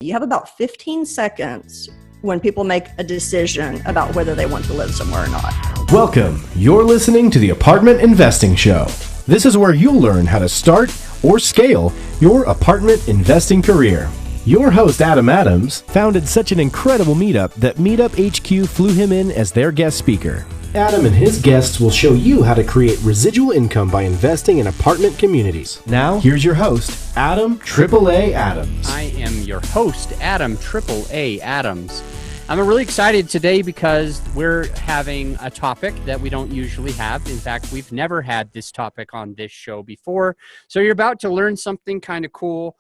You have about 15 seconds when people make a decision about whether they want to live somewhere or not. Welcome. You're listening to the Apartment Investing Show. This is where you'll learn how to start or scale your apartment investing career. Your host, Adam Adams, founded such an incredible meetup that Meetup HQ flew him in as their guest speaker. Adam and his guests will show you how to create residual income by investing in apartment communities. Now, here's your host, Adam AAA Adams. I am your host, Adam AAA Adams. I'm really excited today because we're having a topic that we don't usually have. In fact, we've never had this topic on this show before. So you're about to learn something kind of cool.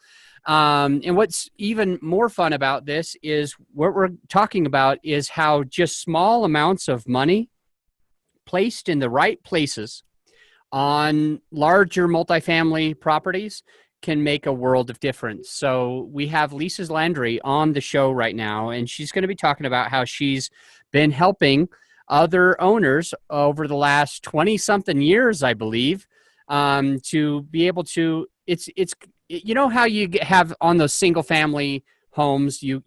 And what's even more fun about this is what we're talking about is how just small amounts of money placed in the right places on larger multifamily properties can make a world of difference. So we have Landry on the show right now, and she's going to be talking about how she's been helping other owners over the last 20-something years, I believe, to be able to, it's you know how you have on those single-family homes, you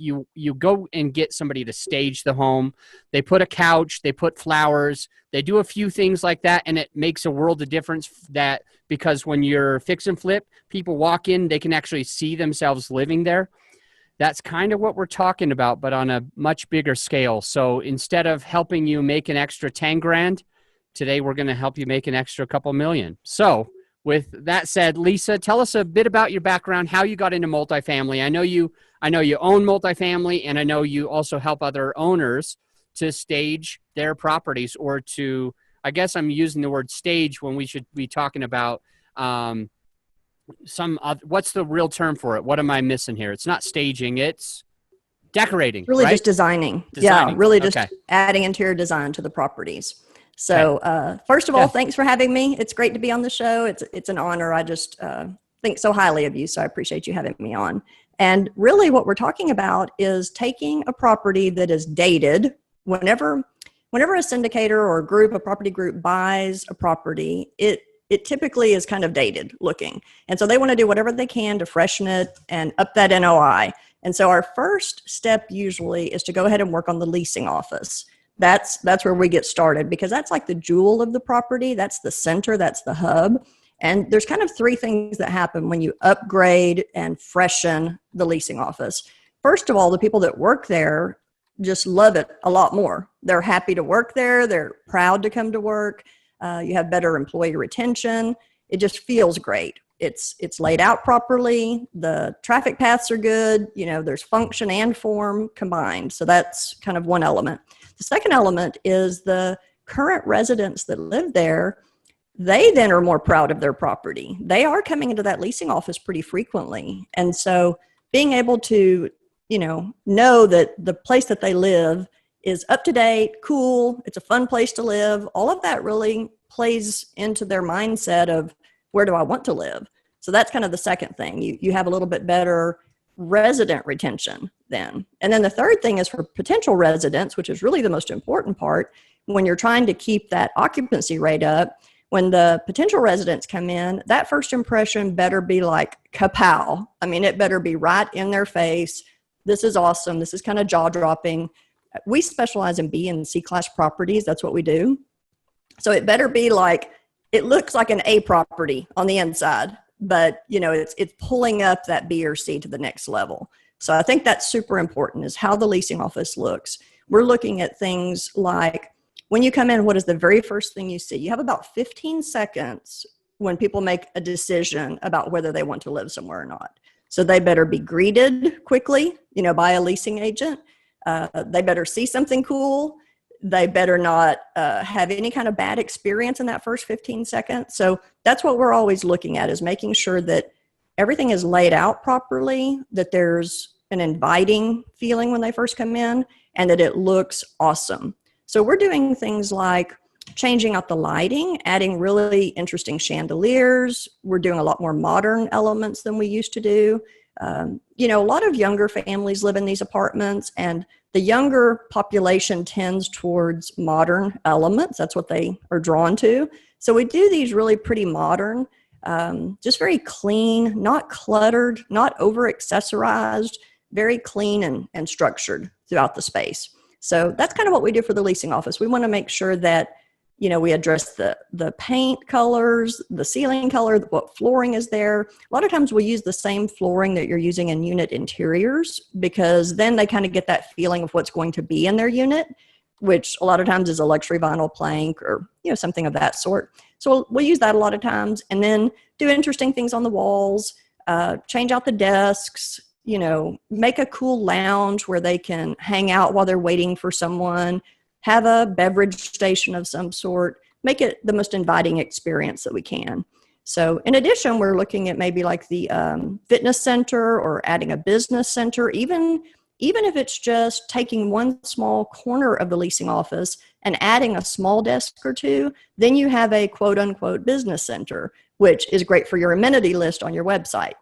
go and get somebody to stage the home. They put a couch, they put flowers, they do a few things like that, and it makes a world of difference that because when you're fix and flip, people walk in, they can actually see themselves living there. That's kind of what we're talking about, but on a much bigger scale. So instead of helping you make an extra 10 grand, today we're going to help you make an extra couple million. So with that said, Lisa, tell us a bit about your background, how you got into multifamily. I know you own multifamily, and I know you also help other owners to stage their properties, or to, I guess I'm using the word stage when we should be talking about what's the real term for it? What am I missing here? It's not staging, it's decorating. Really right? Just designing. Yeah, really just adding interior design to the properties. So first of all, thanks for having me. It's great to be on the show. It's an honor. I just think so highly of you, so I appreciate you having me on. And really what we're talking about is taking a property that is dated. Whenever a syndicator or a property group buys a property, it typically is kind of dated looking. And so they want to do whatever they can to freshen it and up that NOI. And so our first step usually is to go ahead and work on the leasing office. That's where we get started, because that's like the jewel of the property. That's the center, that's the hub. And there's kind of three things that happen when you upgrade and freshen the leasing office. First of all, the people that work there just love it a lot more. They're happy to work there. They're proud to come to work. You have better employee retention. It just feels great. It's laid out properly. The traffic paths are good. You know, there's function and form combined. So that's kind of one element. The second element is the current residents that live there. They then are more proud of their property. They are coming into that leasing office pretty frequently. And so being able to, know that the place that they live is up to date, cool, it's a fun place to live, all of that really plays into their mindset of where do I want to live? So that's kind of the second thing. You have a little bit better resident retention then. And then the third thing is for potential residents, which is really the most important part, when you're trying to keep that occupancy rate up. When the potential residents come in, that first impression better be like kapow. I mean, it better be right in their face. This is awesome. This is kind of jaw-dropping. We specialize in B and C class properties. That's what we do. So it better be like, it looks like an A property on the inside, but it's pulling up that B or C to the next level. So I think that's super important, is how the leasing office looks. We're looking at things like, when you come in, what is the very first thing you see? You have about 15 seconds when people make a decision about whether they want to live somewhere or not. So they better be greeted quickly, by a leasing agent. They better see something cool. They better not have any kind of bad experience in that first 15 seconds. So that's what we're always looking at, is making sure that everything is laid out properly, that there's an inviting feeling when they first come in, and that it looks awesome. So we're doing things like changing out the lighting, adding really interesting chandeliers. We're doing a lot more modern elements than we used to do. A lot of younger families live in these apartments, and the younger population tends towards modern elements. That's what they are drawn to. So we do these really pretty modern, just very clean, not cluttered, not over accessorized, very clean and structured throughout the space. So that's kind of what we do for the leasing office. We want to make sure that, we address the paint colors, the ceiling color, what flooring is there. A lot of times we use the same flooring that you're using in unit interiors, because then they kind of get that feeling of what's going to be in their unit, which a lot of times is a luxury vinyl plank or, something of that sort. So we'll use that a lot of times, and then do interesting things on the walls, change out the desks, make a cool lounge where they can hang out while they're waiting for someone, have a beverage station of some sort, make it the most inviting experience that we can. So in addition, we're looking at maybe like the fitness center or adding a business center, even if it's just taking one small corner of the leasing office and adding a small desk or two, then you have a quote unquote business center, which is great for your amenity list on your website.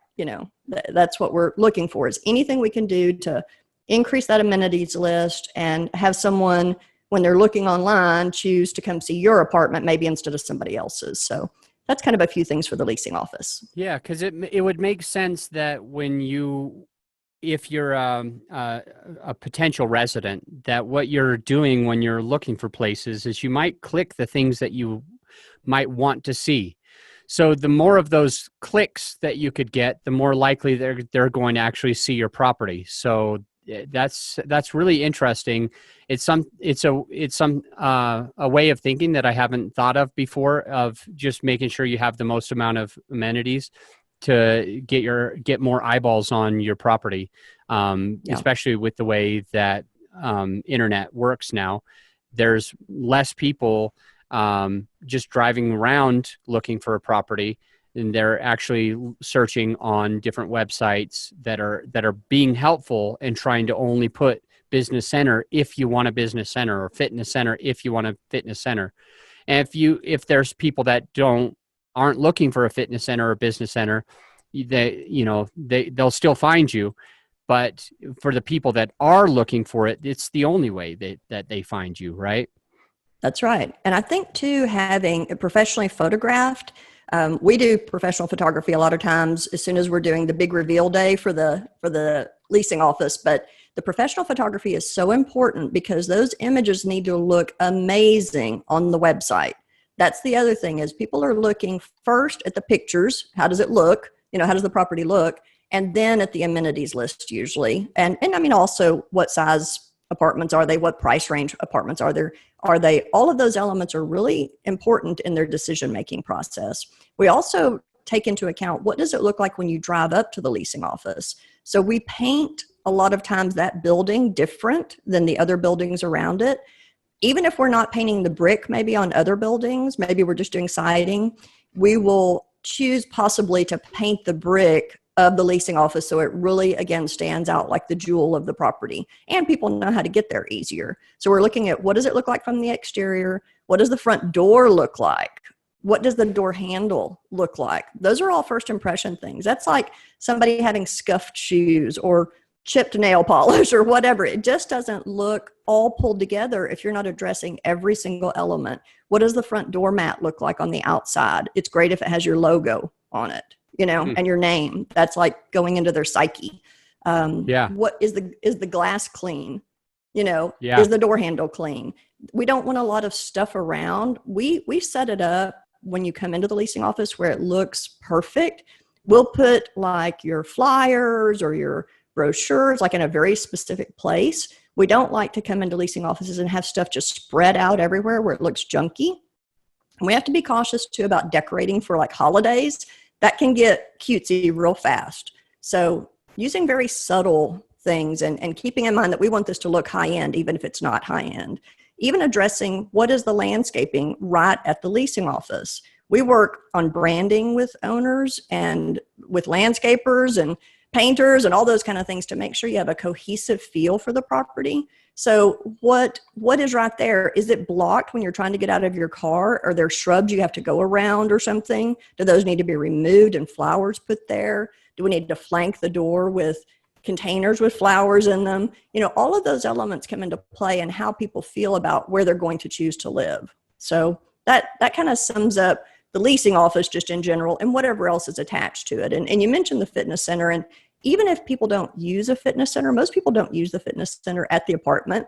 That's what we're looking for, is anything we can do to increase that amenities list and have someone, when they're looking online, choose to come see your apartment maybe instead of somebody else's. So that's kind of a few things for the leasing office. Yeah, because it would make sense that if you're a potential resident, that what you're doing when you're looking for places is you might click the things that you might want to see. So the more of those clicks that you could get, the more likely they're going to actually see your property. So that's really interesting. It's a way of thinking that I haven't thought of before, of just making sure you have the most amount of amenities to get more eyeballs on your property. Especially with the way that internet works now, there's less people just driving around looking for a property, and they're actually searching on different websites that are being helpful and trying to only put business center if you want a business center, or fitness center if you want a fitness center. And if there's people that aren't looking for a fitness center or business center, they'll still find you. But for the people that are looking for it, it's the only way that they find you, right? That's right. And I think too, having it professionally photographed, we do professional photography a lot of times as soon as we're doing the big reveal day for the leasing office. But the professional photography is so important because those images need to look amazing on the website. That's the other thing, is people are looking first at the pictures. How does it look? How does the property look? And then at the amenities list usually. And I mean, also what size apartments are they? What price range apartments are there? All of those elements are really important in their decision-making process. We also take into account, what does it look like when you drive up to the leasing office? So we paint a lot of times that building different than the other buildings around it. Even if we're not painting the brick maybe on other buildings, maybe we're just doing siding, we will choose possibly to paint the brick of the leasing office so it really, again, stands out like the jewel of the property, and people know how to get there easier. So we're looking at, what does it look like from the exterior? What does the front door look like? What does the door handle look like? Those are all first impression things. That's like somebody having scuffed shoes or chipped nail polish or whatever. It just doesn't look all pulled together if you're not addressing every single element. What does the front door mat look like on the outside? It's great if it has your logo on it, and your name. That's like going into their psyche. What is the glass clean? Is the door handle clean? We don't want a lot of stuff around. We set it up when you come into the leasing office where it looks perfect. We'll put like your flyers or your brochures like in a very specific place. We don't like to come into leasing offices and have stuff just spread out everywhere where it looks junky. And we have to be cautious too about decorating for like holidays. That can get cutesy real fast. So using very subtle things and keeping in mind that we want this to look high end, even if it's not high end. Even addressing what is the landscaping right at the leasing office. We work on branding with owners and with landscapers and painters and all those kind of things to make sure you have a cohesive feel for the property. So what is right there? Is it blocked when you're trying to get out of your car? Are there shrubs you have to go around or something? Do those need to be removed and flowers put there? Do we need to flank the door with containers with flowers in them? All of those elements come into play in how people feel about where they're going to choose to live. So that kind of sums up the leasing office just in general and whatever else is attached to it. And you mentioned the fitness center, and even if people don't use a fitness center, most people don't use the fitness center at the apartment.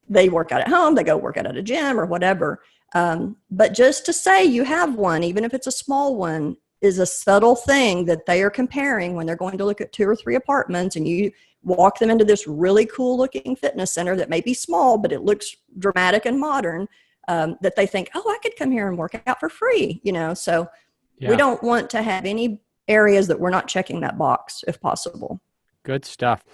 They work out at home, they go work out at a gym or whatever. But just to say you have one, even if it's a small one, is a subtle thing that they are comparing when they're going to look at 2 or 3 apartments, and you walk them into this really cool looking fitness center that may be small, but it looks dramatic and modern, that they think, oh, I could come here and work out for free, so we don't want to have any areas that we're not checking that box if possible. Good stuff.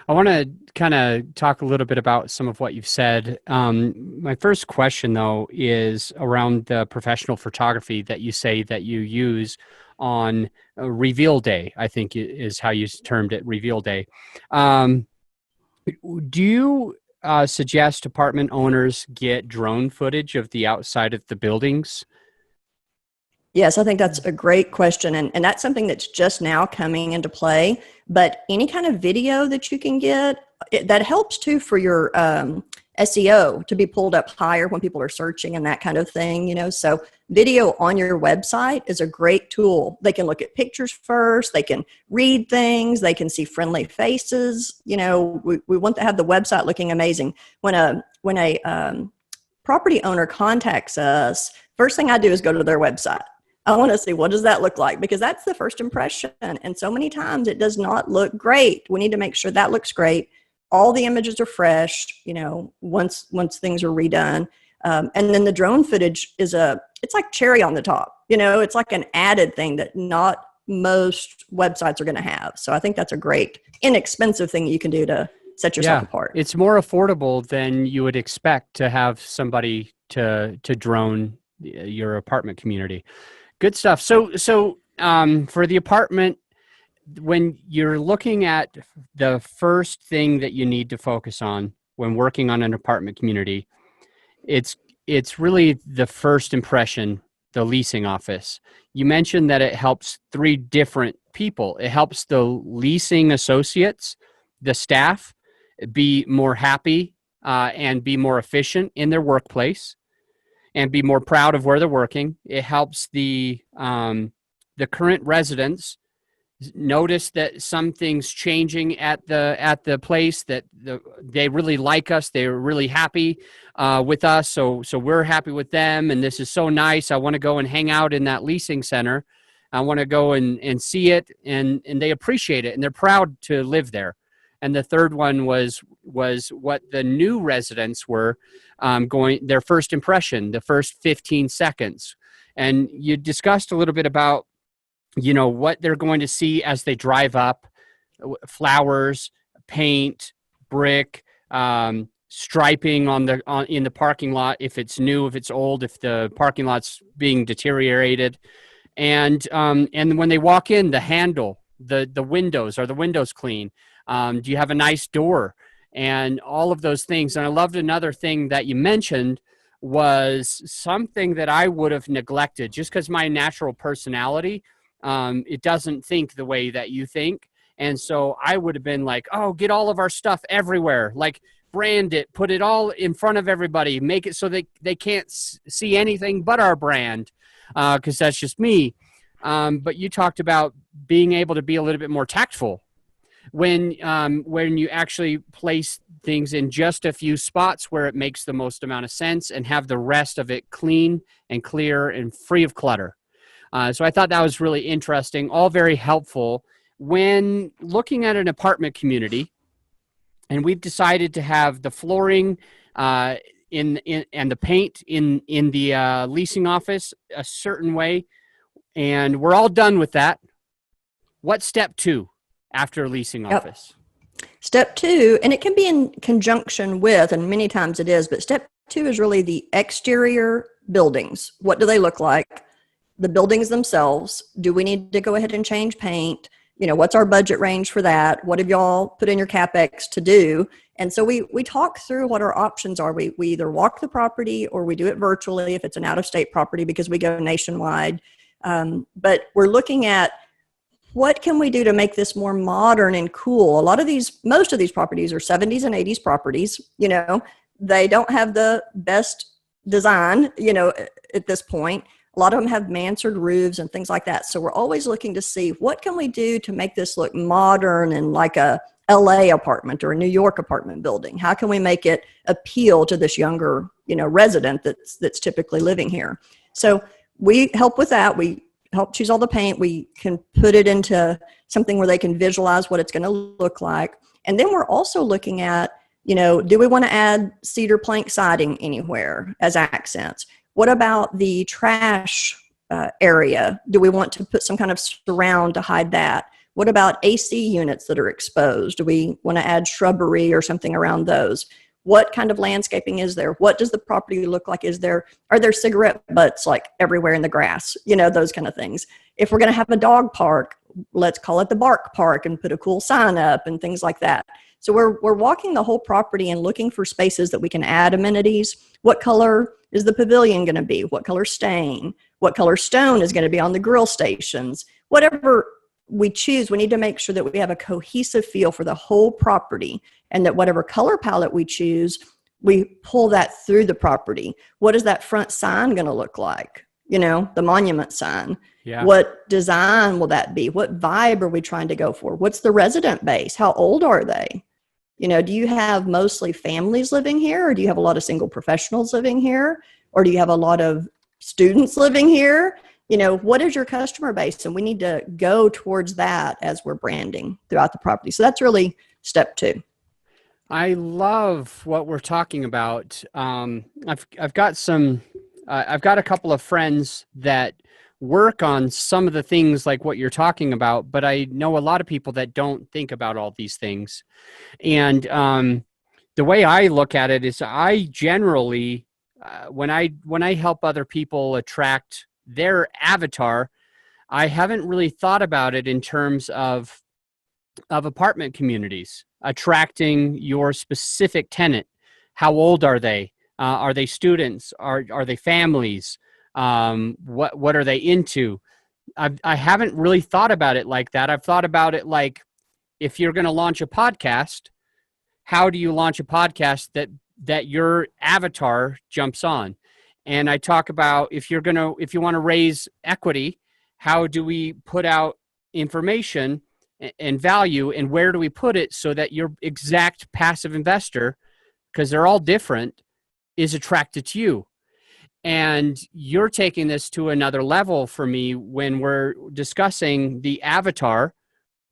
I want to kind of talk a little bit about some of what you've said. My first question, though, is around the professional photography that you say that you use on reveal day, I think is how you termed it, reveal day. Do you suggest apartment owners get drone footage of the outside of the buildings? Yes, I think that's a great question. And that's something that's just now coming into play. But any kind of video that you can get, that helps too for your SEO to be pulled up higher when people are searching and that kind of thing, So video on your website is a great tool. They can look at pictures first. They can read things. They can see friendly faces. We want to have the website looking amazing. When a property owner contacts us, first thing I do is go to their website. I want to see, what does that look like? Because that's the first impression. And so many times it does not look great. We need to make sure that looks great. All the images are fresh, once things are redone. And then the drone footage it's like cherry on the top. It's like an added thing that not most websites are going to have. So I think that's a great, inexpensive thing you can do to set yourself apart. It's more affordable than you would expect to have somebody to drone your apartment community. Good stuff. So for the apartment, when you're looking at the first thing that you need to focus on when working on an apartment community, it's really the first impression, the leasing office. You mentioned that it helps 3 different people. It helps the leasing associates, the staff, be more happy and be more efficient in their workplace and be more proud of where they're working. It helps the current residents notice that something's changing at the place, that they really like us, they're really happy with us, so we're happy with them, and this is so nice. I want to go and hang out in that leasing center. I want to go and see it, and they appreciate it, and they're proud to live there. And the third one was what the new residents were their first impression, the first 15 seconds. And you discussed a little bit about, what they're going to see as they drive up: flowers, paint, brick, striping in the parking lot, if it's new, if it's old, if the parking lot's being deteriorated. And when they walk in, the handle, the windows, are the windows clean? Do you have a nice door? And all of those things. And I loved another thing that you mentioned was something that I would have neglected just because my natural personality, it doesn't think the way that you think. And so I would have been like, oh, get all of our stuff everywhere, like brand it, put it all in front of everybody, make it so they can't see anything but our brand, because that's just me. But you talked about being able to be a little bit more tactful when you actually place things in just a few spots where it makes the most amount of sense and have the rest of it clean and clear and free of clutter. So I thought that was really interesting, all very helpful. When looking at an apartment community, and we've decided to have the flooring and the paint in the leasing office a certain way, and we're all done with that, what's step 2 after leasing office? Step 2, and it can be in conjunction with, and many times it is, but step 2 is really the exterior buildings. What do they look like? The buildings themselves. Do we need to go ahead and change paint? What's our budget range for that? What have y'all put in your CapEx to do? And so we talk through what our options are. We either walk the property or we do it virtually if it's an out-of-state property, because we go nationwide. But we're looking at, what can we do to make this more modern and cool? Most of these properties are 70s and 80s properties. They don't have the best design, at this point. A lot of them have mansard roofs and things like that. So we're always looking to see what can we do to make this look modern and like a LA apartment or a New York apartment building. How can we make it appeal to this younger, resident that's typically living here? So we help with that. We help choose all the paint. We can put it into something where they can visualize what it's going to look like. And then we're also looking at, do we want to add cedar plank siding anywhere as accents? What about the trash area? Do we want to put some kind of surround to hide that? What about AC units that are exposed? Do we want to add shrubbery or something around those? What kind of landscaping is there? What does the property look like? Are there cigarette butts like everywhere in the grass? Those kind of things. If we're going to have a dog park, let's call it the Bark Park and put a cool sign up and things like that. So we're walking the whole property and looking for spaces that we can add amenities. What color is the pavilion going to be? What color stain? What color stone is going to be on the grill stations? Whatever we choose, we need to make sure that we have a cohesive feel for the whole property, and that whatever color palette we choose, we pull that through the property. What is that front sign going to look like? The monument sign. Yeah. What design will that be? What vibe are we trying to go for? What's the resident base? How old are they? Do you have mostly families living here, or do you have a lot of single professionals living here, or do you have a lot of students living here? What is your customer base? And we need to go towards that as we're branding throughout the property. So that's really step 2. I love what we're talking about. I've got a couple of friends that work on some of the things like what you're talking about, but I know a lot of people that don't think about all these things. And the way I look at it is I generally, when I help other people attract their avatar, I haven't really thought about it in terms of apartment communities, attracting your specific tenant. How old are they? Are they students? Are they families? What are they into? I haven't really thought about it like that. I've thought about it like, if you're going to launch a podcast, how do you launch a podcast that your avatar jumps on? And I talk about if you want to raise equity, how do we put out information and value, and where do we put it so that your exact passive investor, because they're all different, is attracted to you. And you're taking this to another level for me when we're discussing the avatar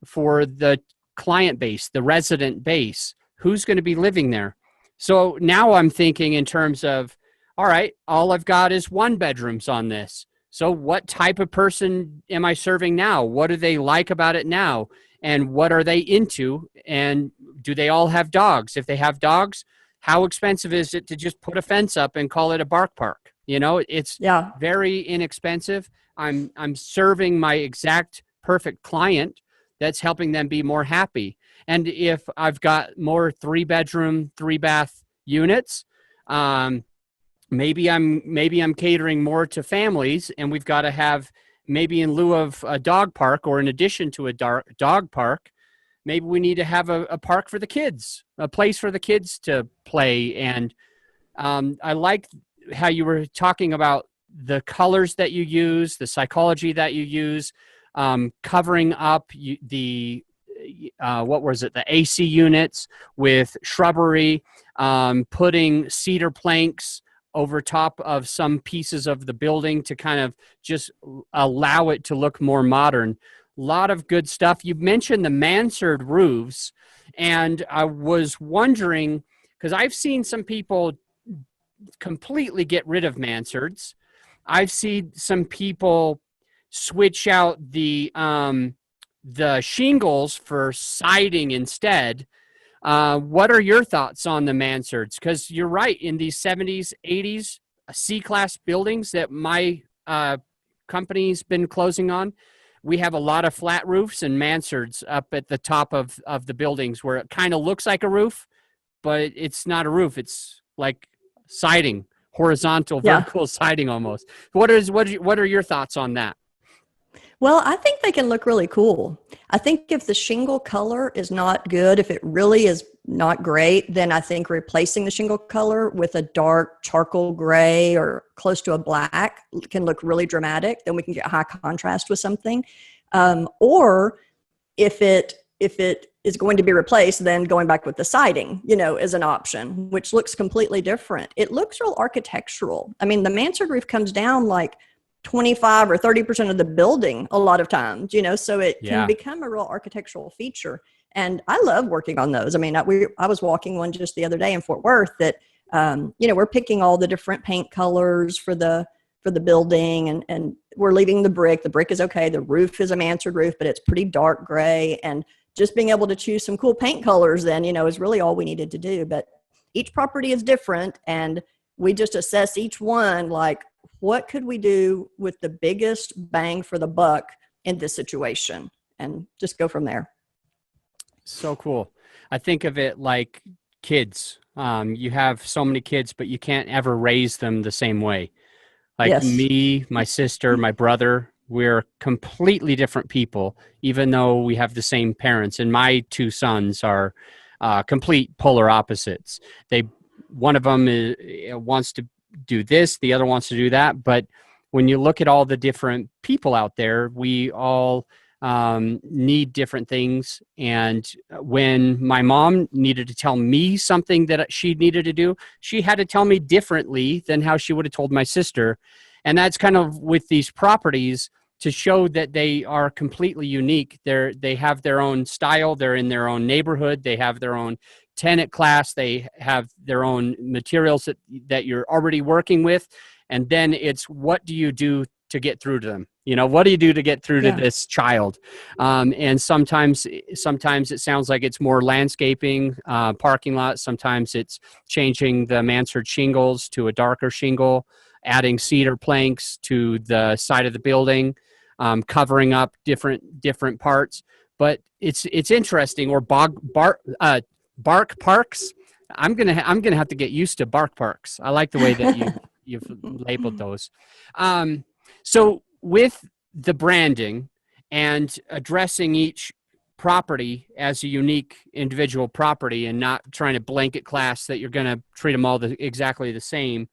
for the client base, the resident base, who's going to be living there. So now I'm thinking in terms of, all right, all I've got is 1 bedrooms on this. So what type of person am I serving now? What do they like about it now? And what are they into? And do they all have dogs? If they have dogs, how expensive is it to just put a fence up and call it a bark park? It's very inexpensive. I'm serving my exact perfect client that's helping them be more happy. And if I've got more 3-bedroom, 3-bath units, maybe I'm catering more to families, and we've got to have, maybe in lieu of a dog park or in addition to a dog park, maybe we need to have a park for the kids, a place for the kids to play. And I like how you were talking about the colors that you use, the psychology that you use, covering up the AC units with shrubbery, putting cedar planks over top of some pieces of the building to kind of just allow it to look more modern. A lot of good stuff. You mentioned the mansard roofs, and I was wondering, because I've seen some people completely get rid of mansards. I've seen some people switch out the shingles for siding instead. What are your thoughts on the mansards? Because you're right, in these 70s, 80s, C-class buildings that my company's been closing on, we have a lot of flat roofs and mansards up at the top of the buildings where it kind of looks like a roof, but it's not a roof. It's like siding, horizontal, vertical siding almost. What are your thoughts on that? Well, I think they can look really cool. I think if the shingle color is not good, if it really is not great, then I think replacing the shingle color with a dark charcoal gray or close to a black can look really dramatic. Then we can get high contrast with something. Or if it is going to be replaced, then going back with the siding, is an option, which looks completely different. It looks real architectural. I mean, the mansard roof comes down like 25 or 30% of the building a lot of times, so it can become a real architectural feature. And I love working on those. I mean, I was walking one just the other day in Fort Worth that, we're picking all the different paint colors for the building, and we're leaving the brick. The brick is okay. The roof is a mansard roof, but it's pretty dark gray. And just being able to choose some cool paint colors then, is really all we needed to do. But each property is different, and we just assess each one like, what could we do with the biggest bang for the buck in this situation, and just go from there. So cool. I think of it like kids. You have so many kids, but you can't ever raise them the same way. Like me, my sister, my brother, we're completely different people, even though we have the same parents. And my two sons are complete polar opposites. One of them wants to do this, the other wants to do that. But when you look at all the different people out there, we all need different things. And when my mom needed to tell me something that she needed to do, she had to tell me differently than how she would have told my sister. And that's kind of with these properties, to show that they are completely unique. They have their own style. They're in their own neighborhood. They have their own tenant class. They have their own materials that you're already working with. And then it's, what do you do to get through to them? What do you do to get through to this child? And sometimes it sounds like it's more landscaping, parking lot. Sometimes it's changing the mansard shingles to a darker shingle, adding cedar planks to the side of the building, covering up different parts. But it's interesting. Or bark parks. I'm gonna have to get used to bark parks. I like the way that you've labeled those. So with the branding and addressing each property as a unique individual property, and not trying to blanket class that you're going to treat them all exactly the same.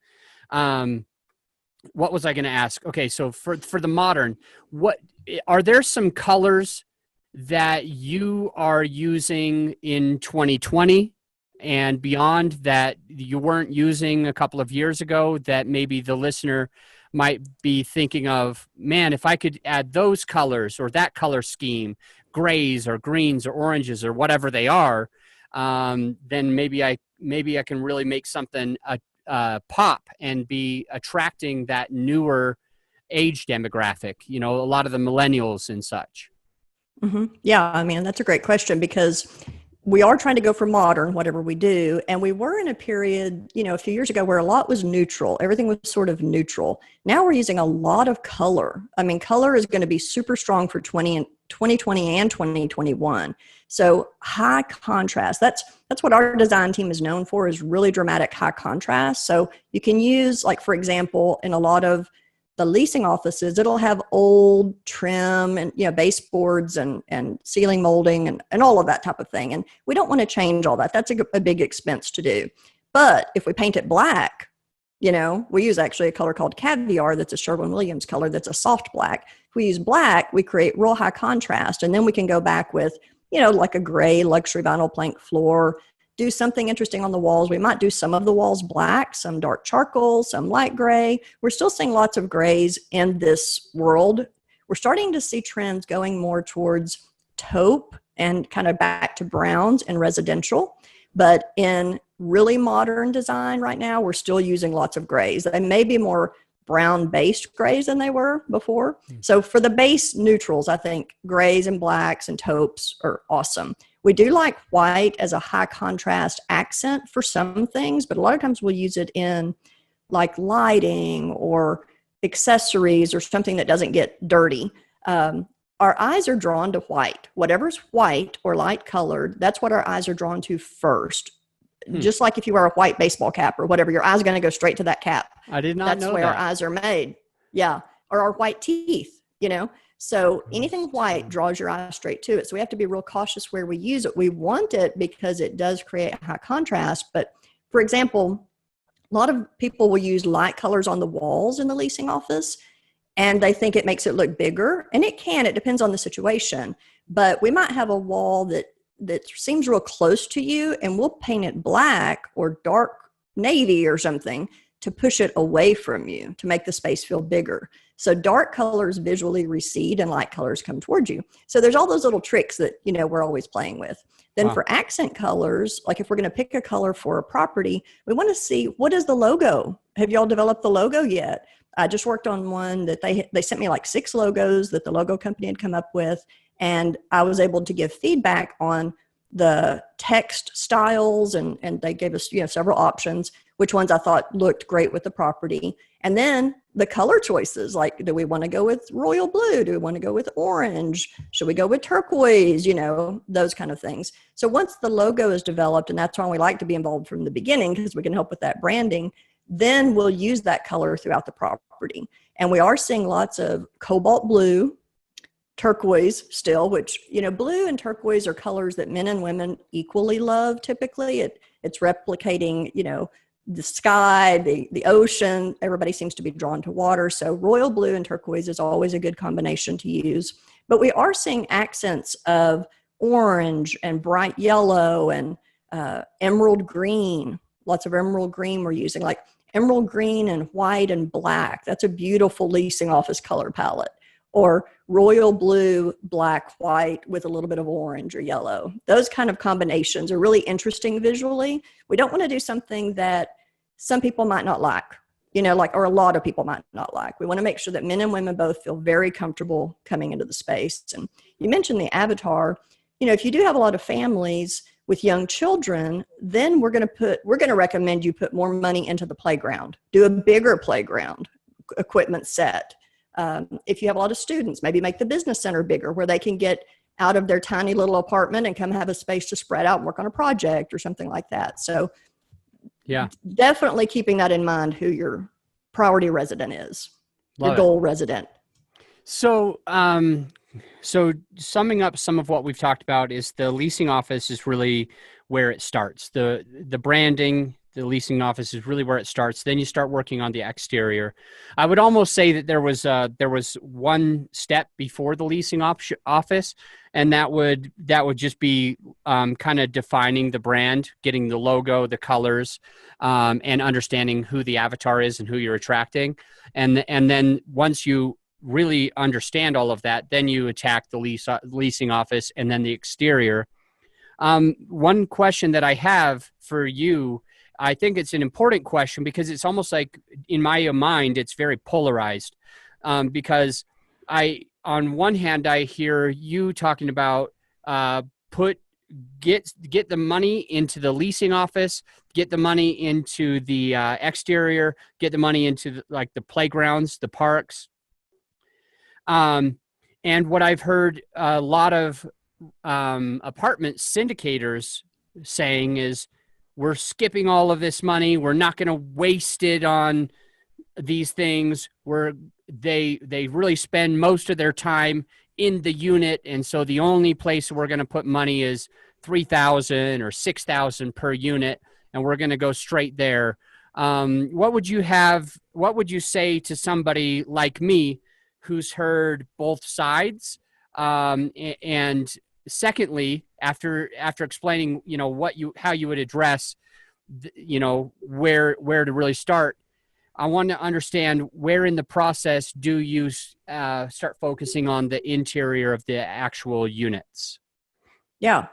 What was I going to ask? Okay, so for the modern, what are there some colors that you are using in 2020 and beyond that you weren't using a couple of years ago, that maybe the listener might be thinking of, man, if I could add those colors or that color scheme, grays or greens or oranges or whatever they are, then maybe I can really make something pop and be attracting that newer age demographic, a lot of the millennials and such. Mm-hmm. Yeah, I mean, that's a great question, because we are trying to go for modern, whatever we do. And we were in a period, a few years ago where a lot was neutral. Everything was sort of neutral. Now we're using a lot of color. I mean, color is going to be super strong for 2020 and 2021. So high contrast, that's what our design team is known for, is really dramatic high contrast. So you can use, like, for example, in a lot of the leasing offices, it'll have old trim and, baseboards and ceiling molding and all of that type of thing. And we don't want to change all that. That's a big expense to do. But if we paint it black, we use actually a color called caviar. That's a Sherwin-Williams color. That's a soft black. If we use black, we create real high contrast. And then we can go back with, like a gray luxury vinyl plank floor, do something interesting on the walls. We might do some of the walls black, some dark charcoal, some light gray. We're still seeing lots of grays in this world. We're starting to see trends going more towards taupe and kind of back to browns in residential. But in really modern design right now, we're still using lots of grays. They may be more brown-based grays than they were before. So for the base neutrals, I think grays and blacks and taupes are awesome. We do like white as a high contrast accent for some things, but a lot of times we'll use it in like lighting or accessories or something that doesn't get dirty. Our eyes are drawn to white. Whatever's white or light colored, that's what our eyes are drawn to first. Just like if you wear a white baseball cap or whatever, your eyes are going to go straight to that cap. I did not know that. That's the way our eyes are made. Yeah. Or our white teeth, So anything white draws your eye straight to it. So we have to be real cautious where we use it. We want it because it does create high contrast. But for example, a lot of people will use light colors on the walls in the leasing office, and they think it makes it look bigger. And it can, it depends on the situation. But we might have a wall that seems real close to you, and we'll paint it black or dark navy or something to push it away from you to make the space feel bigger. So dark colors visually recede and light colors come towards you. So there's all those little tricks that, we're always playing with. Then for accent colors, like if we're going to pick a color for a property, we want to see, what is the logo? Have y'all developed the logo yet? I just worked on one that they sent me like 6 logos that the logo company had come up with. And I was able to give feedback on the text styles, and they gave us several options, which ones I thought looked great with the property. And then the color choices, like, do we want to go with royal blue? Do we want to go with orange? Should we go with turquoise? Those kind of things. So once the logo is developed, and that's why we like to be involved from the beginning, because we can help with that branding, then we'll use that color throughout the property. And we are seeing lots of cobalt blue, turquoise still, which, blue and turquoise are colors that men and women equally love. Typically it's replicating, the sky, the ocean. Everybody seems to be drawn to water. So royal blue and turquoise is always a good combination to use. But we are seeing accents of orange and bright yellow and emerald green. Lots of emerald green we're using, like emerald green and white and black. That's a beautiful leasing office color palette. Or royal blue, black, white with a little bit of orange or yellow. Those kind of combinations are really interesting visually. We don't want to do something that some people might not like, or a lot of people might not like. We want to make sure that men and women both feel very comfortable coming into the space. And you mentioned the avatar. If you do have a lot of families with young children, then we're going to recommend you put more money into the playground. Do a bigger playground equipment set. If you have a lot of students, maybe make the business center bigger where they can get out of their tiny little apartment and come have a space to spread out and work on a project or something like that. So definitely keeping that in mind, who your priority resident is, your goal resident. So, so summing up some of what we've talked about is the leasing office is really where it starts. The branding, the leasing office is really where it starts. Then you start working on the exterior. I would almost say that there was one step before the leasing office, and that would just be kind of defining the brand, getting the logo, the colors, and understanding who the avatar is and who you're attracting. And then once you really understand all of that, then you attack the leasing office and then the exterior. One question that I have for you, I think it's an important question because it's almost like in my mind, it's very polarized. Because on one hand, I hear you talking about get the money into the leasing office, get the money into the exterior, get the money into the playgrounds, the parks. And what I've heard a lot of apartment syndicators saying is, we're skipping all of this money. We're not going to waste it on these things. They really spend most of their time in the unit, and so the only place we're going to put money is $3,000 or $6,000 per unit, and we're going to go straight there. What would you say to somebody like me who's heard both sides? And secondly, after explaining, how you would address, where to really start, I want to understand where in the process do you start focusing on the interior of the actual units? Yeah.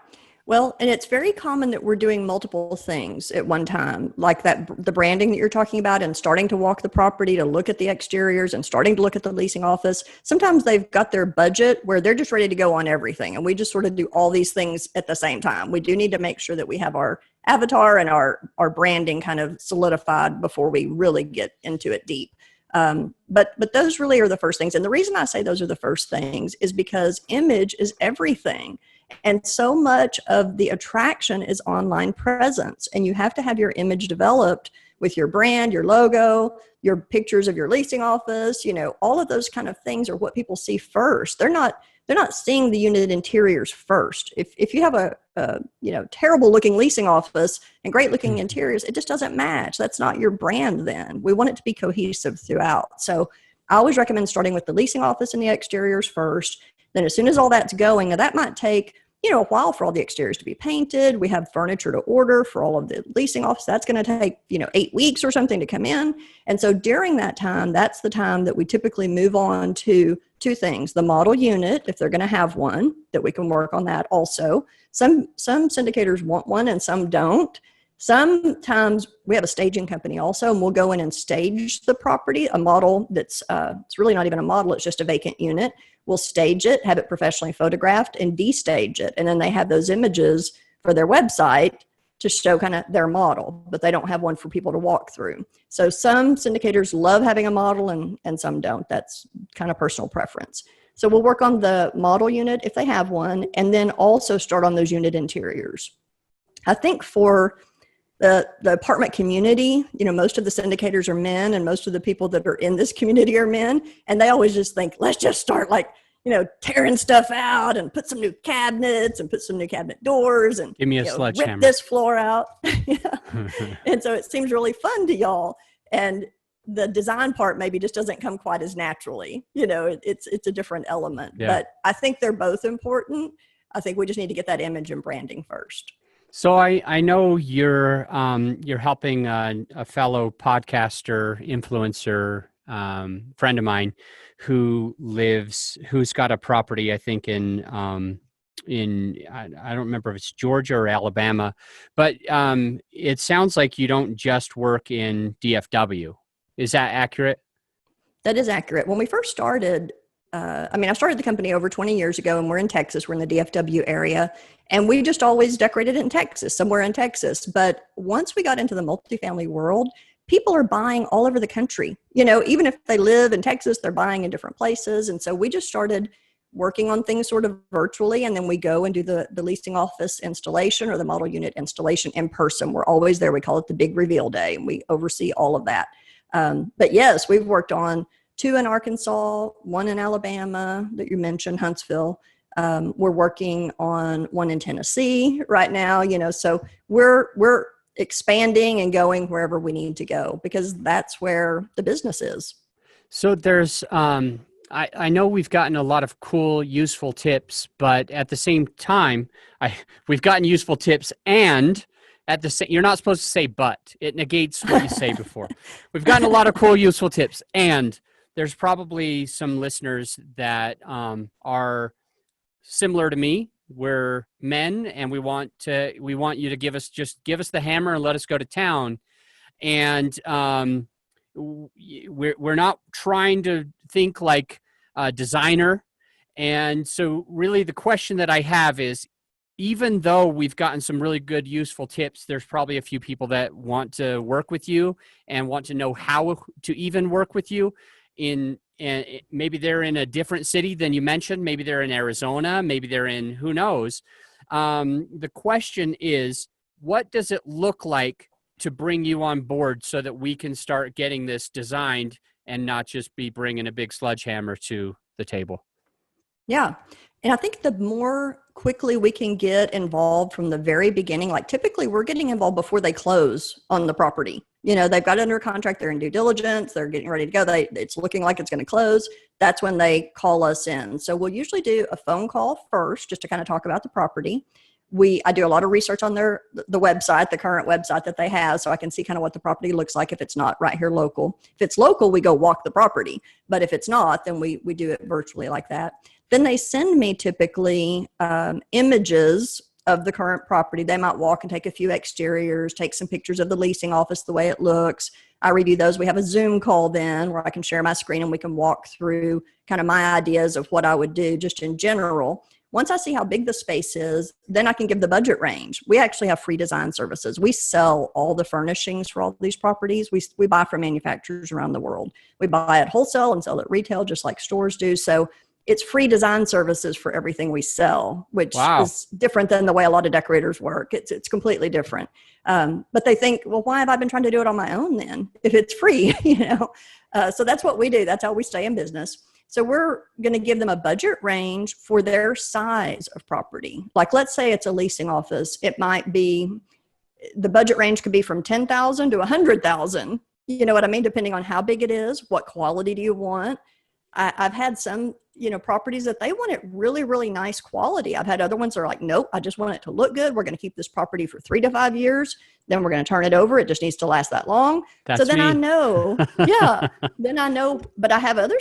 Well, and it's very common that we're doing multiple things at one time, like the branding that you're talking about, and starting to walk the property to look at the exteriors and starting to look at the leasing office. Sometimes they've got their budget where they're just ready to go on everything. And we just sort of do all these things at the same time. We do need to make sure that we have our avatar and our branding kind of solidified before we really get into it deep. But those really are the first things. And the reason I say those are the first things is because image is everything. And so much of the attraction is online presence. And you have to have your image developed with your brand, your logo, your pictures of your leasing office, all of those kind of things are what people see first. They're not seeing the unit interiors first. If you have a terrible looking leasing office and great looking interiors, it just doesn't match. That's not your brand then. We want it to be cohesive throughout. So I always recommend starting with the leasing office and the exteriors first. Then as soon as all that's going, now that might take a while for all the exteriors to be painted. We have furniture to order for all of the leasing office. That's going to take, 8 weeks or something to come in. And so during that time, that's the time that we typically move on to two things: the model unit, if they're going to have one, that we can work on that also. Some syndicators want one and some don't. Sometimes we have a staging company also, and we'll go in and stage the property, a model that's it's really not even a model, it's just a vacant unit. We'll stage it, have it professionally photographed, and destage it. And then they have those images for their website to show kind of their model, but they don't have one for people to walk through. So some syndicators love having a model and some don't. That's kind of personal preference. So we'll work on the model unit if they have one, and then also start on those unit interiors. I think for the apartment community, most of the syndicators are men, and most of the people that are in this community are men. And they always just think, let's just start tearing stuff out and put some new cabinets and put some new cabinet doors and give me a sledgehammer. Rip this floor out. And so it seems really fun to y'all. And the design part maybe just doesn't come quite as naturally. It's a different element. Yeah. But I think they're both important. I think we just need to get that image and branding first. So I know you're helping a fellow podcaster, influencer, friend of mine who's got a property, I think in I don't remember if it's Georgia or Alabama, but it sounds like you don't just work in DFW. Is that accurate? That is accurate. When we first started, I started the company over 20 years ago, and we're in Texas. We're in the DFW area, and we just always decorated in Texas, somewhere in Texas. But once we got into the multifamily world, people are buying all over the country. Even if they live in Texas, they're buying in different places. And so we just started working on things sort of virtually, and then we go and do the leasing office installation or the model unit installation in person. We're always there. We call it the big reveal day, and we oversee all of that. But yes, we've worked on 2 in Arkansas, 1 in Alabama that you mentioned, Huntsville. We're working on 1 in Tennessee right now, so we're expanding and going wherever we need to go because that's where the business is. So there's, I know we've gotten a lot of cool, useful tips, but at the same time, we've gotten useful tips and at the same, you're not supposed to say but. It negates what you say before. We've gotten a lot of cool, useful tips, and there's probably some listeners that are similar to me. We're men, and we want you to give us the hammer and let us go to town. And we're not trying to think like a designer. And so really the question that I have is, even though we've gotten some really good, useful tips, there's probably a few people that want to work with you and want to know how to even work with you. And maybe they're in a different city than you mentioned. Maybe they're in Arizona. Maybe they're in who knows. The question is, what does it look like to bring you on board so that we can start getting this designed and not just be bringing a big sledgehammer to the table? Yeah. And I think the more quickly we can get involved from the very beginning, like typically we're getting involved before they close on the property. They've got it under contract, they're in due diligence, they're getting ready to go. It's looking like it's going to close. That's when they call us in. So we'll usually do a phone call first, just to kind of talk about the property. I do a lot of research on the website, the current website that they have, so I can see kind of what the property looks like if it's not right here local. If it's local, we go walk the property. But if it's not, then we do it virtually like that. Then they send me typically images of the current property. They might walk and take a few exteriors, take some pictures of the leasing office, the way it looks. I review those. We have a Zoom call then where I can share my screen and we can walk through kind of my ideas of what I would do just in general. Once I see how big the space is, then I can give the budget range. We actually have free design services. We sell all the furnishings for all these properties. We buy from manufacturers around the world. We buy at wholesale and sell at retail just like stores do. So it's free design services for everything we sell, which is different than the way a lot of decorators work. It's completely different. But they think, well, why have I been trying to do it on my own then if it's free? So that's what we do. That's how we stay in business. So we're going to give them a budget range for their size of property. Like, let's say it's a leasing office. It might be, the budget range could be from 10,000 to 100,000. You know what I mean? Depending on how big it is, what quality do you want? I've had some, properties that they want it really, really nice quality. I've had other ones that are like, nope, I just want it to look good. We're going to keep this property for 3 to 5 years. Then we're going to turn it over. It just needs to last that long. That's me. I know, then I know, but I have other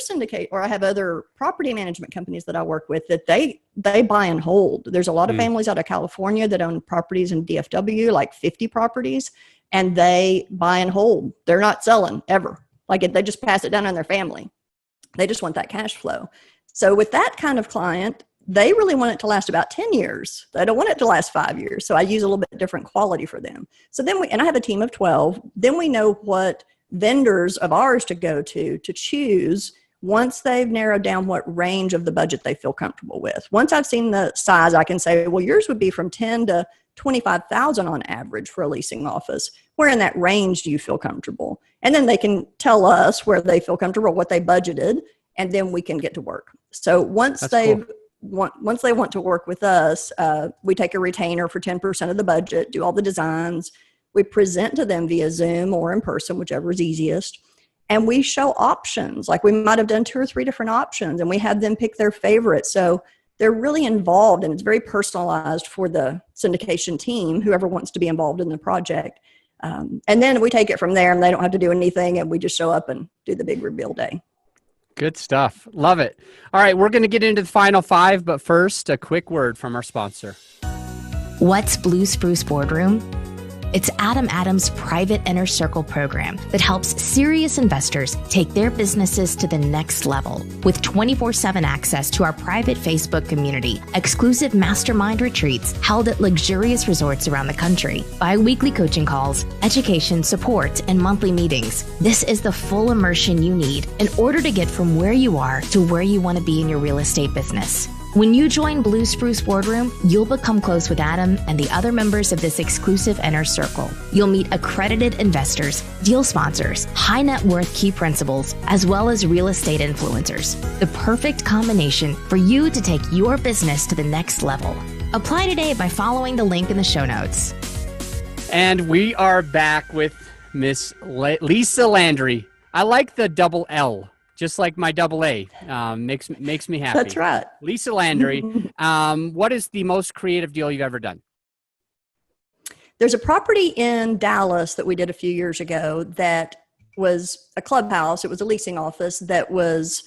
I have other property management companies that I work with that they buy and hold. There's a lot of families out of California that own properties in DFW, like 50 properties, and they buy and hold. They're not selling ever. Like they just pass it down on their family. They just want that cash flow. So with that kind of client, they really want it to last about 10 years. They don't want it to last 5 years. So I use a little bit different quality for them. So then and I have a team of 12. Then we know what vendors of ours to go to choose once they've narrowed down what range of the budget they feel comfortable with. Once I've seen the size, I can say, well, yours would be from 10 to 25,000 on average for a leasing office. Where in that range do you feel comfortable? And then they can tell us where they feel comfortable, what they budgeted, and then we can get to work. So once they want to work with us, we take a retainer for 10% of the budget, do all the designs. We present to them via Zoom or in person, whichever is easiest. And we show options. Like we might have done 2 or 3 different options, and we have them pick their favorite. So they're really involved, and it's very personalized for the syndication team, whoever wants to be involved in the project. And then we take it from there, and they don't have to do anything, and we just show up and do the big reveal day. Good stuff. Love it. All right, we're going to get into the final 5, but first, a quick word from our sponsor. What's Blue Spruce Boardroom? It's Adam Adams' private inner circle program that helps serious investors take their businesses to the next level with 24/7 access to our private Facebook community, exclusive mastermind retreats held at luxurious resorts around the country, bi-weekly coaching calls, education, support, and monthly meetings. This is the full immersion you need in order to get from where you are to where you want to be in your real estate business. When you join Blue Spruce Boardroom, you'll become close with Adam and the other members of this exclusive inner circle. You'll meet accredited investors, deal sponsors, high net worth key principals, as well as real estate influencers. The perfect combination for you to take your business to the next level. Apply today by following the link in the show notes. And we are back with Miss Lisa Landry. I like the double L. Just like my double A, makes me happy. That's right. Lisa Landry, what is the most creative deal you've ever done? There's a property in Dallas that we did a few years ago that was a clubhouse. It was a leasing office that was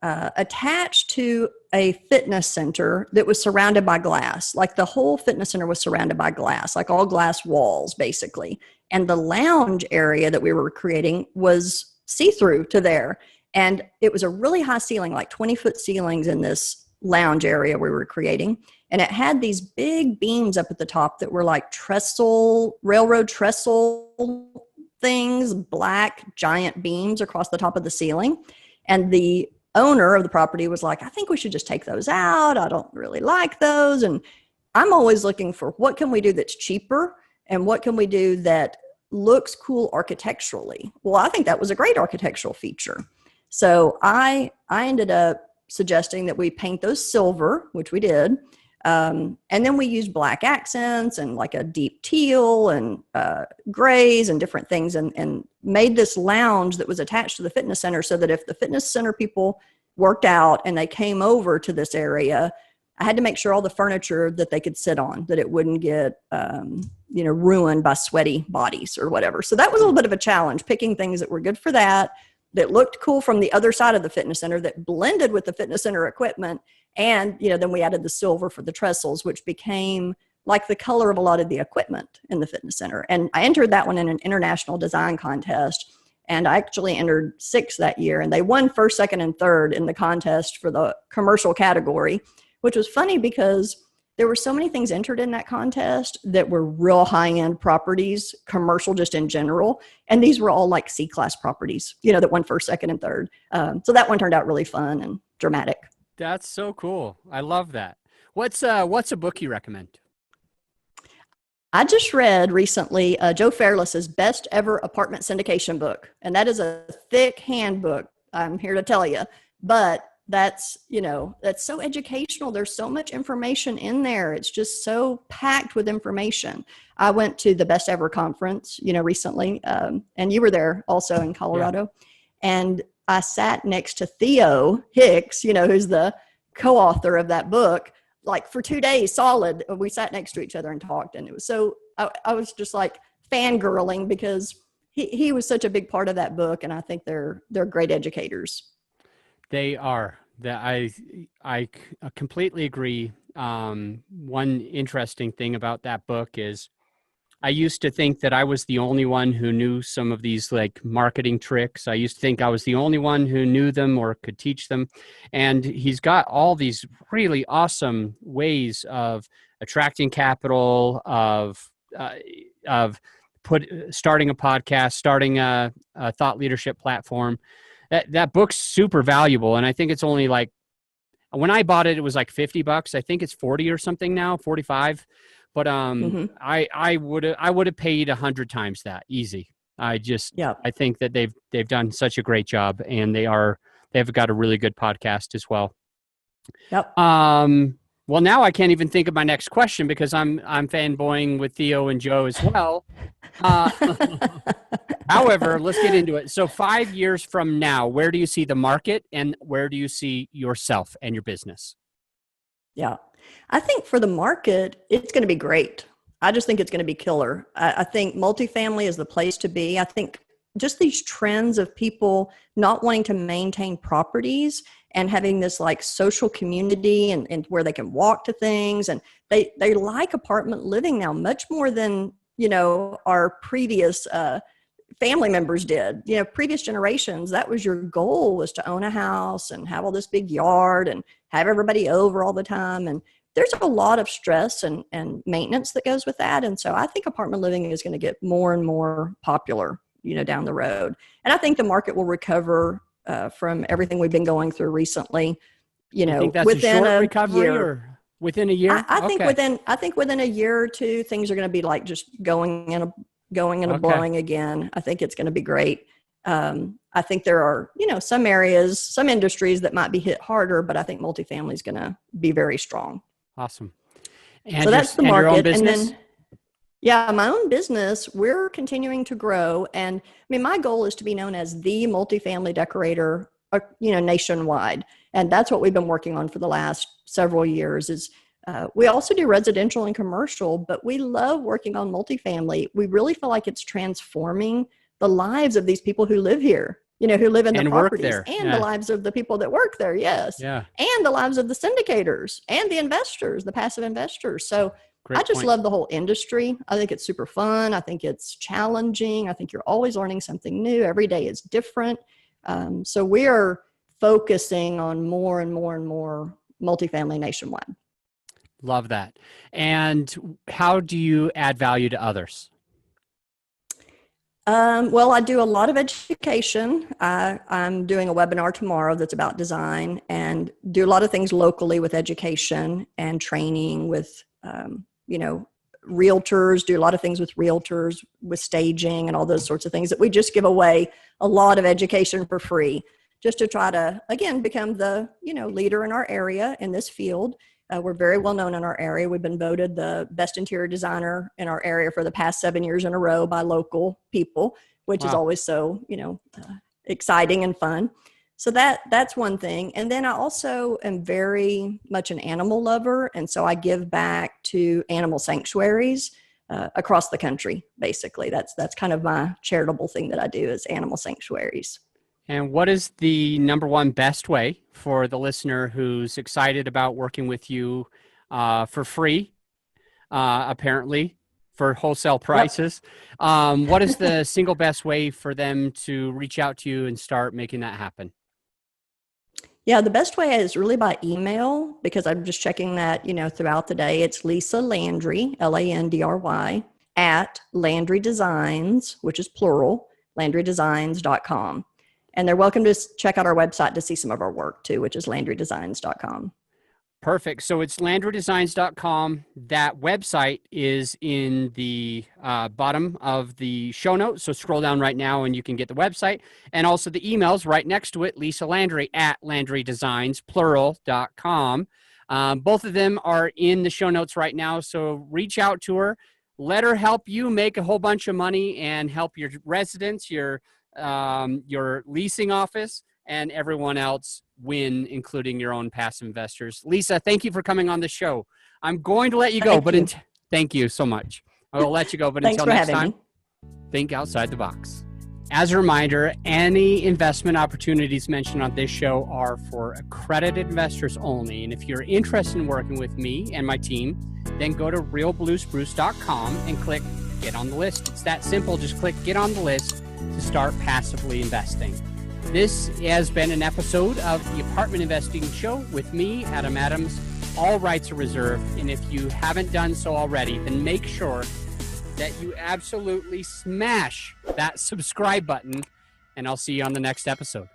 attached to a fitness center that was surrounded by glass. Like the whole fitness center was surrounded by glass, like all glass walls, basically. And the lounge area that we were creating was see-through to there. And it was a really high ceiling, like 20-foot ceilings in this lounge area we were creating. And it had these big beams up at the top that were like railroad trestle things, black giant beams across the top of the ceiling. And the owner of the property was like, I think we should just take those out. I don't really like those. And I'm always looking for what can we do that's cheaper and what can we do that looks cool architecturally. Well, I think that was a great architectural feature. So I ended up suggesting that we paint those silver, which we did. And then we used black accents and like a deep teal and grays and different things and made this lounge that was attached to the fitness center so that if the fitness center people worked out and they came over to this area, I had to make sure all the furniture that they could sit on, that it wouldn't get, ruined by sweaty bodies or whatever. So that was a little bit of a challenge, picking things that were good for that looked cool from the other side of the fitness center, that blended with the fitness center equipment. And, then we added the silver for the trestles, which became like the color of a lot of the equipment in the fitness center. And I entered that one in an international design contest. And I actually entered 6 that year. And they won 1st, 2nd, and 3rd in the contest for the commercial category, which was funny because there were so many things entered in that contest that were real high-end properties, commercial just in general. And these were all like C-class properties, that won 1st, 2nd, and 3rd. So that one turned out really fun and dramatic. That's so cool. I love that. What's a book you recommend? I just read recently Joe Fairless's best ever apartment syndication book, and that is a thick handbook. I'm here to tell you, but that's so educational. There's so much information in there. It's just so packed with information. I went to the best ever conference, recently, and you were there also in Colorado, and I sat next to Theo Hicks, who's the co-author of that book. Like for 2 days solid, we sat next to each other and talked. And it was I was just like fangirling because he was such a big part of that book. And I think they're great educators. They are. I completely agree. One interesting thing about that book is I used to think that I was the only one who knew some of these like marketing tricks. I used to think I was the only one who knew them or could teach them. And he's got all these really awesome ways of attracting capital, of starting a podcast, starting a thought leadership platform. That book's super valuable. And I think it's only like, when I bought it, it was like $50. I think it's 40 or something now, 45. But I would have paid 100 times that easy. I think that they've done such a great job, and they've got a really good podcast as well. Yep. Well, now I can't even think of my next question because I'm fanboying with Theo and Joe as well. However, let's get into it. So 5 years from now, where do you see the market, and where do you see yourself and your business? Yeah. I think for the market, it's going to be great. I just think it's going to be killer. I think multifamily is the place to be. I think just these trends of people not wanting to maintain properties and having this like social community and where they can walk to things. And they like apartment living now much more than, our previous family members did. Previous generations, that was your goal, was to own a house and have all this big yard and have everybody over all the time. And there's a lot of stress and maintenance that goes with that. And so I think apartment living is going to get more and more popular, down the road. And I think the market will recover from everything we've been going through recently, think that's within a short a recovery year. Or within a year? I think within a year or two, things are going to be like just going and blowing again. I think it's going to be great. I think there are, some areas, some industries that might be hit harder, but I think multifamily is going to be very strong. Awesome. And so that's the market. Your own business? And then, my own business, we're continuing to grow. And my goal is to be known as the multifamily decorator, nationwide. And that's what we've been working on for the last several years is we also do residential and commercial, but we love working on multifamily. We really feel like it's transforming the lives of these people who live here, who live in the properties and the lives of the people that work there. Yes. Yeah. And the lives of the syndicators and the investors, the passive investors. So I just love the whole industry. I think it's super fun. I think it's challenging. I think you're always learning something new. Every day is different. So we are focusing on more and more and more multifamily nationwide. Love that. And how do you add value to others? Well, I do a lot of education. I'm doing a webinar tomorrow that's about design, and do a lot of things locally with education and training with, realtors, do a lot of things with realtors, with staging and all those sorts of things that we just give away a lot of education for free, just to try to, again, become the, leader in our area in this field. We're very well known in our area. We've been voted the best interior designer in our area for the past 7 years in a row by local people, which is always so, exciting and fun. So that's one thing. And then I also am very much an animal lover. And so I give back to animal sanctuaries across the country, basically. That's kind of my charitable thing that I do, is animal sanctuaries. And what is the number one best way for the listener who's excited about working with you for free, apparently, for wholesale prices? Yep. What is the single best way for them to reach out to you and start making that happen? Yeah, the best way is really by email, because I'm just checking that, throughout the day. It's Lisa Landry, Landry, at Landry Designs, which is plural, landrydesigns.com. And they're welcome to check out our website to see some of our work too, which is landrydesigns.com. Perfect. So it's landrydesigns.com. That website is in the bottom of the show notes. So scroll down right now and you can get the website. And also the emails right next to it, Lisa Landry at landrydesigns.com. Both of them are in the show notes right now. So reach out to her. Let her help you make a whole bunch of money and help your residents, your leasing office, and everyone else win, including your own passive investors. Lisa, thank you for coming on the show. I'm going to let you go, thank you so much. I will let you go, but until next time, think outside the box. As a reminder, any investment opportunities mentioned on this show are for accredited investors only. And if you're interested in working with me and my team, then go to realbluespruce.com and click Get on the List. It's that simple. Just click Get on the List to start passively investing. This has been an episode of the Apartment Investing Show with me, Adam Adams. All rights are reserved. And if you haven't done so already, then make sure that you absolutely smash that subscribe button. And I'll see you on the next episode.